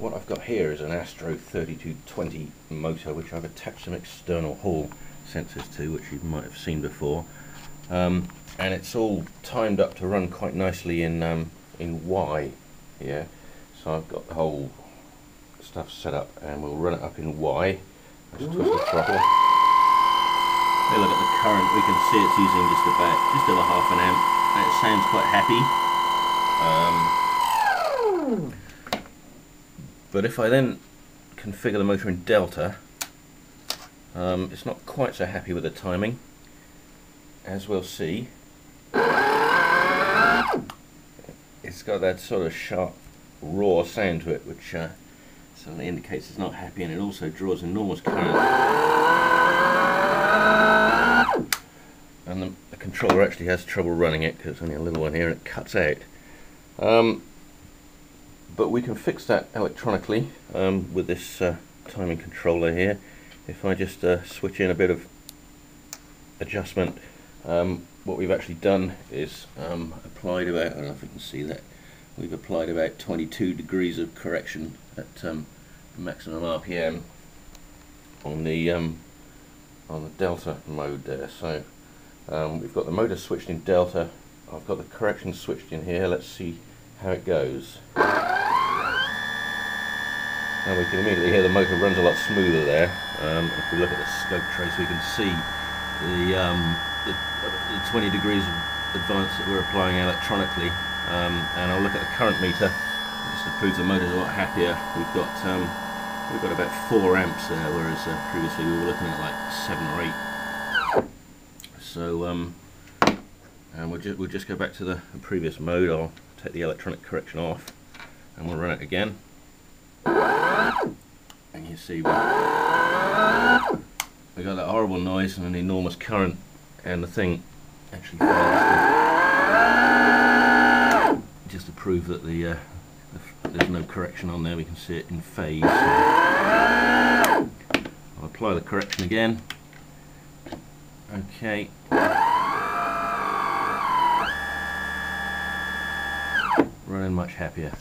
what I've got here is an Astro 3220 motor, which I've attached some external hall sensors to, which you might have seen before, and it's all timed up to run quite nicely in Y here. So I've got the whole stuff set up, and we'll run it up in Y. Just twist the throttle. Hey, look at the current. We can see it's using just over half an amp, and it sounds quite happy. But if I then configure the motor in delta, it's not quite so happy with the timing, as we'll see. It's got that sort of sharp, raw sound to it, which certainly indicates it's not happy, and it also draws enormous current. And the controller actually has trouble running it because it's only a little one here and it cuts out. But we can fix that electronically with this timing controller here. If I just switch in a bit of adjustment, what we've actually done is applied about, I don't know if you can see that, we've applied about 22 degrees of correction at maximum RPM on the delta mode there. So we've got the motor switched in delta, I've got the correction switched in here. Let's see how it goes. And we can immediately hear the motor runs a lot smoother there. If we look at the scope trace, we can see the 20 degrees of advance that we're applying electronically. And I'll look at the current meter just to prove the motor's a lot happier. We've got about 4 amps there, whereas previously we were looking at like 7 or 8. So and we'll just go back to the previous mode. I'll take the electronic correction off, and we'll run it again. And you see we got that horrible noise and an enormous current, and the thing actually fails just to prove that there's no correction on there. We can see it in phase. I'll apply the correction again. Okay. Running much happier.